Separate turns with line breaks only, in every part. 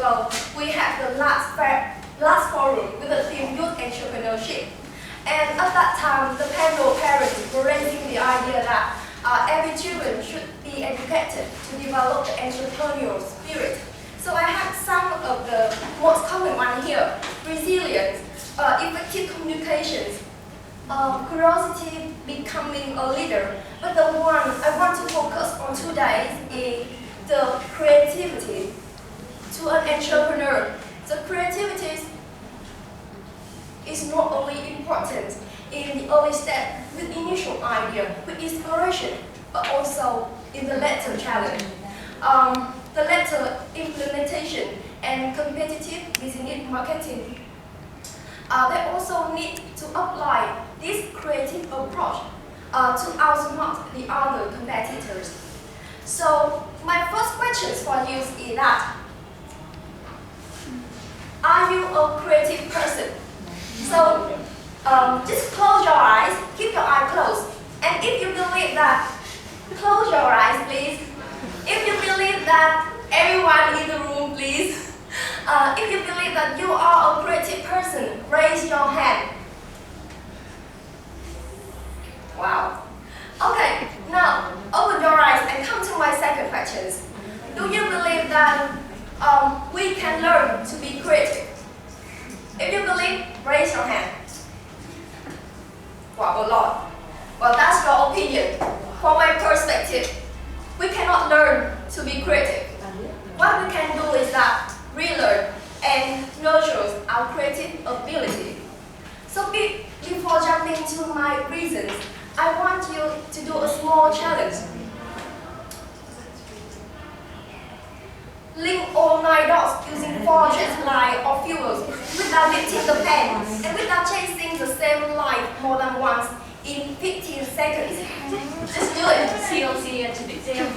ago, we had the last forum with the theme Youth Entrepreneurship. And at that time, the panel parents were raising the idea that every children should be educated to develop the entrepreneurial spirit. So I have some of the most common one here: resilience, effective communications, curiosity, becoming a leader. But the one I want to focus on today is the creativity. To an entrepreneur, the creativity is not only important in the early step with initial idea, with inspiration, but also in the later challenge. The later implementation and competitive business marketing. They also need to apply this creative approach to outsmart the other competitors. So my first question for you is that, are you a creative person? So just close your eyes, keep your eyes closed. And if you believe that, close your eyes please. If you believe that, everyone in the room please. If you believe that you are a creative person, raise your hand. Wow. Okay, now open your eyes and come to my second question. Do you believe that we can learn to be creative? If you believe, raise your hand. Wow, a lot. Well, that's your opinion. From my perspective, we cannot learn to be creative. What we can do is that relearn and nurture our creative ability. So before jumping to my reasons, I want you to do a small challenge. Link all 9 dots using 4 straight lines or fewer without lifting the pen and without chasing the same line more than once in 15 seconds. Just do it.
CLC to the exam.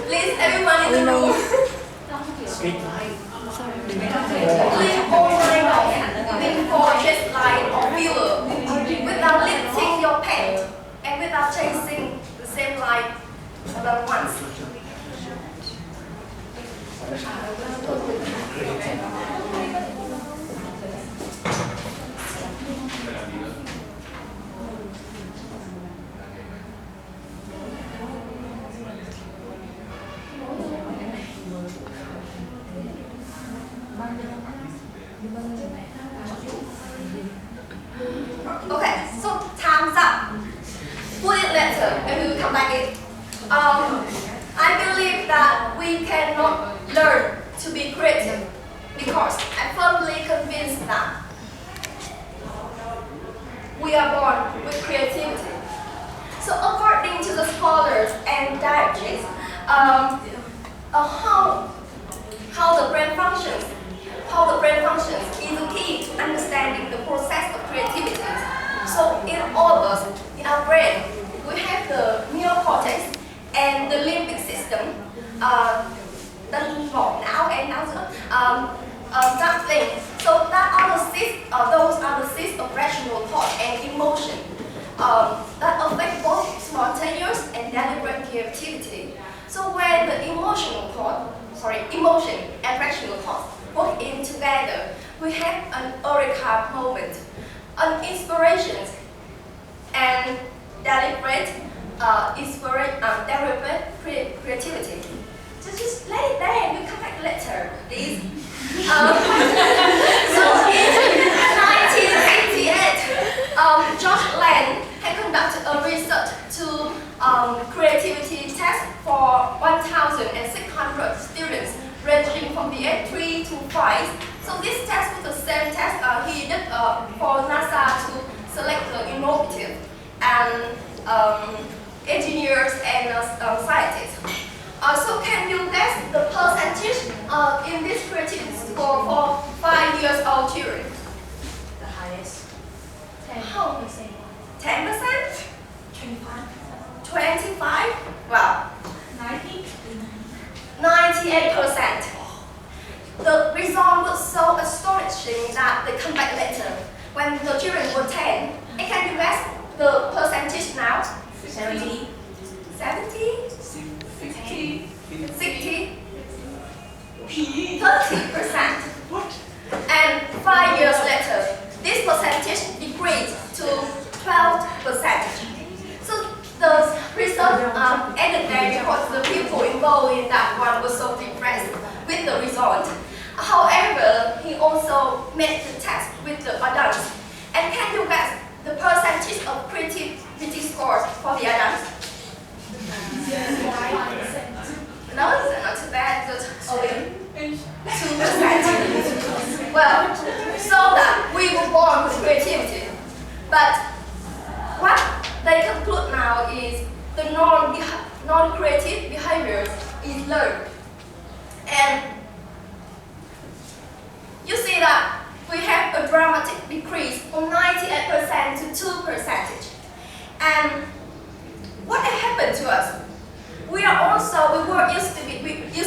Please, everyone in the room. Link all 9 dots using 4 straight lines or fewer without lifting your pen and without chasing the same line more than once. Okay, so time's up. Put it later and we will come back in. I believe that we cannot learn to be creative because I'm firmly convinced that we are born with creativity. So according to the scholars and dietitians, how the brain functions is the key to understanding the process of creativity. So in all of us, in our brain, we have the neocortex and the limbic system, the vỏ não and that thing. So those are the seeds of rational thought and emotion that affect both spontaneous and deliberate creativity. So when the emotion and rational thought work in together, we have an eureka moment, an inspiration, and deliberate creativity. So just let it there and we'll come back later, please. So in 1988, George Land had conducted a research to creativity test for 1,600 students ranging from the age 3 to 5. So this test was the same test he did for NASA to select the innovative and engineers and scientists. So can you guess the percentage in this creativity score for 5 years old children?
The highest.
10%? 10%? 25? Wow. 98%. The result was so astonishing that they come back later when the children were 10. And can you guess the percentage now?
70.
70?
60.
60? 30%. And 5 years later, this percentage decreased to 12%. So the result ended there because the people involved in that one were so depressed with the result. However, he also made the test with the adults. And can you guess the percentage of creativity scores for the adults? No, it's not too bad, but only 2%. Well, so that we were born with creativity. But what they conclude now is the non-creative behaviors is learned. And you see that we have a dramatic decrease from 98% to 2%. And what happened to us? We used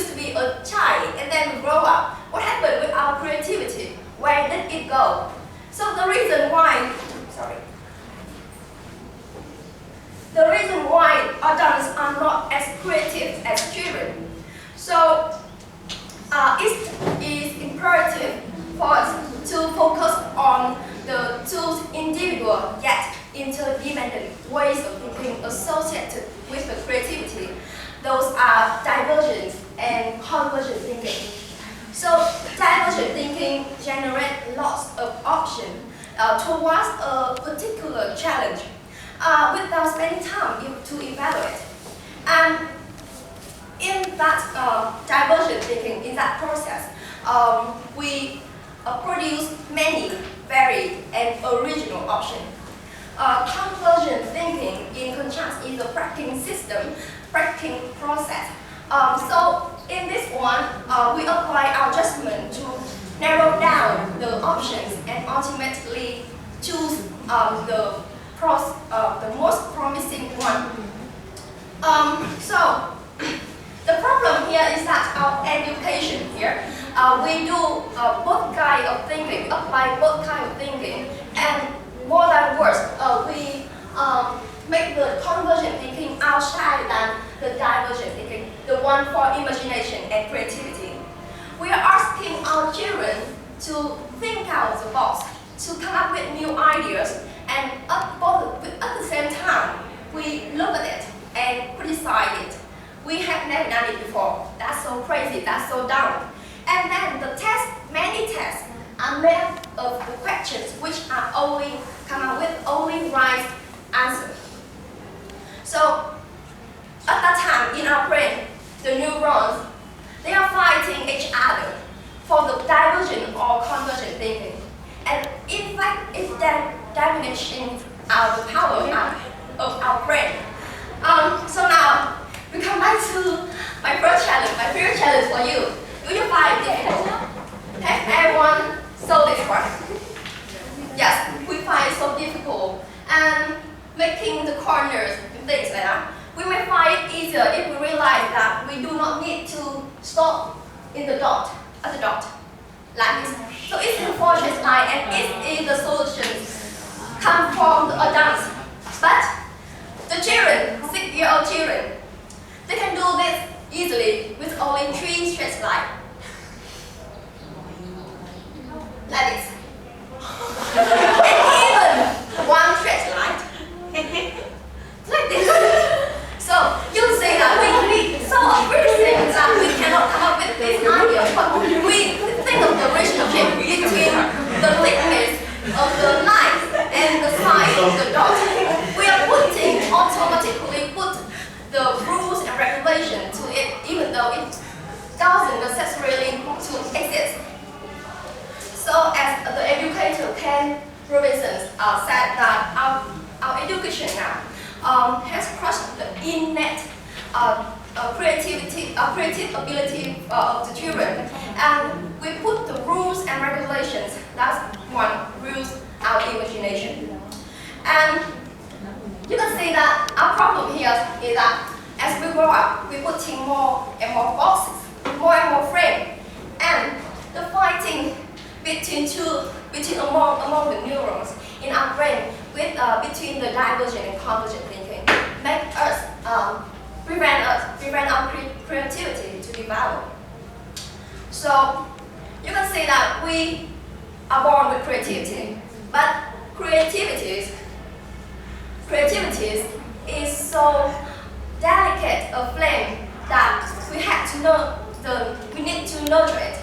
to be a child, and then we grow up. What happened with our creativity? Where did it go? So the reason why adults are not as creative as children. So it is imperative for us to focus on the two individual yet interdependent ways of thinking associated with the creativity. Those are divergent and convergent thinking. So divergent thinking generates lots of options towards a particular challenge without spending time to evaluate. And in that divergent thinking, in that process, we produce many varied and original options. Convergent thinking, in contrast, is a practicing system, practicing process. So in this one, we apply our judgment to narrow down the options and ultimately choose the most promising one. So the problem here is that our education here, we do both kind of thinking, apply both kind of thinking, and more than worse, we make the convergent thinking outside than the divergent thinking, the one for imagination and creativity. We are asking our children to think out of the box, to come up with new ideas, and at the same time, we look at it and criticize it. We have never done it before. That's so crazy, that's so dumb. And then the many tests are made up of the questions which are only come up with only right answers. So at that time in our brain, the neurons, they are fighting each other for the divergent or convergent thinking. And in fact, it's then diminishing the power of our brain. So now, we come back to my first challenge, my favorite challenge for you. Do you find it difficult? Have everyone solved this one? Yes, we find it so difficult. And making the corners and things like that. We may find it easier if we realize that we do not need to stop in the dot, at the dot, like this. So it's the fortress line, and it is the solutions come from the adults. But the children, 6-year-old children, they can do this easily with only 3 straight lines. Like this. And even 1 straight line. Like this. So you say that we solve everything that we cannot come up with this idea, but we think of the relationship between the thickness of the line and the size of the dot. We are automatically put the rules and regulations to it, even though it doesn't necessarily to exist. So as the educator Ken Robinson said that our education now has crushed the innate creative ability of the children, and we put the rules and regulations. That's one rules our imagination. And you can see that our problem here is that as we grow up, we're putting more and more boxes, more and more frames, and the fighting among the neurons in our brain between the divergent and convergent thinking make us prevent our creativity to develop. So you can see that we are born with creativity, but creativity is so delicate a flame that we need to nurture it.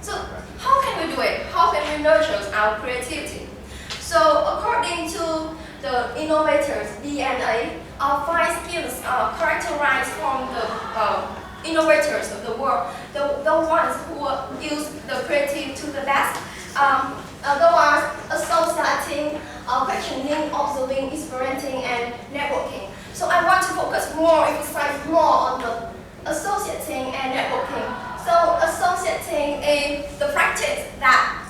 So how can we do it? How can we nurture our creativity? So according to the innovators' DNA, our 5 skills are characterized from the innovators of the world, the ones who use the creative to the best. The ones associating, questioning, observing, experimenting, and networking. So I want to emphasize more on the associating and networking. So associating is the practice that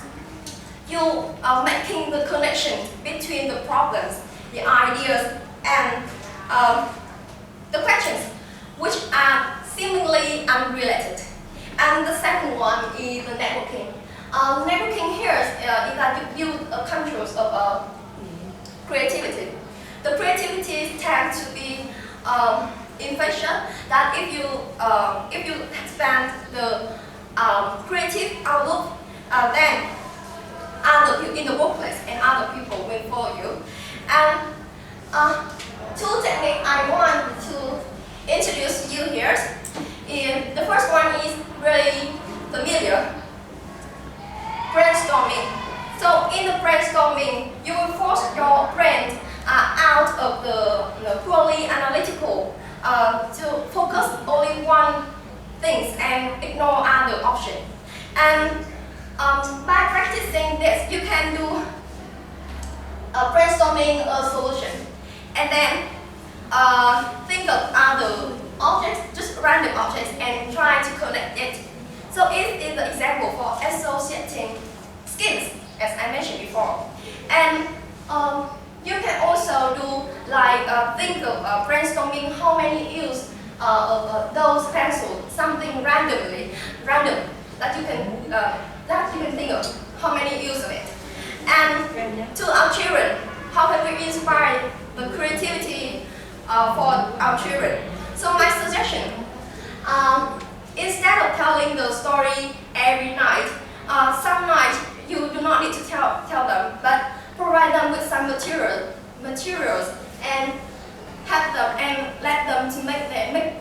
you are making the connection between the problems, the ideas, and the questions, which are seemingly unrelated. And the second one is the networking. Networking here is that you build a controls of creativity. The creativity tends to be infection. That if you expand the creative outlook, then other people in the workplace and other people will follow you. And 2 techniques I want to introduce you here. The first one is really familiar. Brainstorming. So in the brainstorming, you will force your brain out of the purely analytical to focus only one thing and ignore other options. And by practicing this, you can do brainstorming a solution, and then think of other objects, just random objects, and try to connect it. So it is the example for associating skills, as I mentioned before. And you can also do like think of brainstorming how many use of those pencils, something random that you can think of how many use of it. And to our children, how can we inspire the creativity for our children? So my suggestion, instead of telling the story every night, some nights you do not need to tell them, but provide them with some materials and have them and let them to make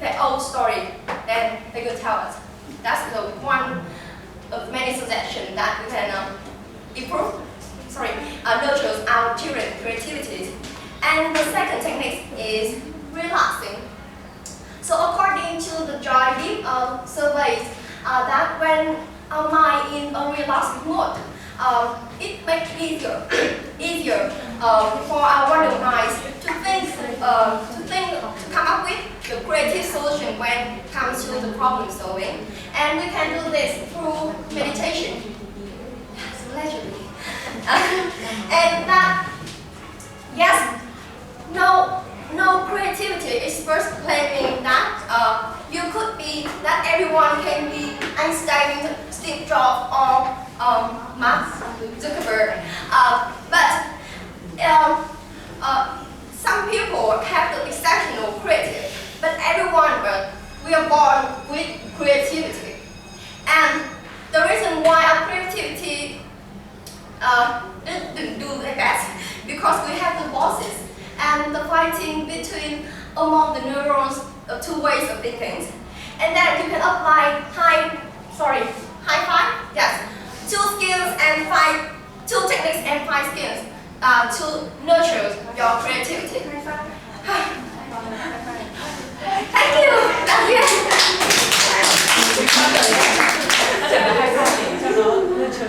their own story. Then they will tell us. That's the one of many suggestions that we can nurture our children's creativity. And the second technique is relaxing. So according to the Joy Deep surveys, that when our mind in a relaxed mood, it makes easier for our wonder minds to come up with the creative solution when it comes to the problem solving. And we can do this through meditation. Yes, allegedly. And that, yes, no creativity is first claiming that you could be, that everyone can be Einstein, Steve Jobs, or Mark Zuckerberg. But some people have the exceptional creative, but everyone, we are born with creativity. And the reason why our creativity didn't do the best, because we have the bosses and the fighting among the neurons of 2 ways of thinking. And then you can apply high five, yes, 2 skills and 2 techniques and 5 skills to nurture your creativity.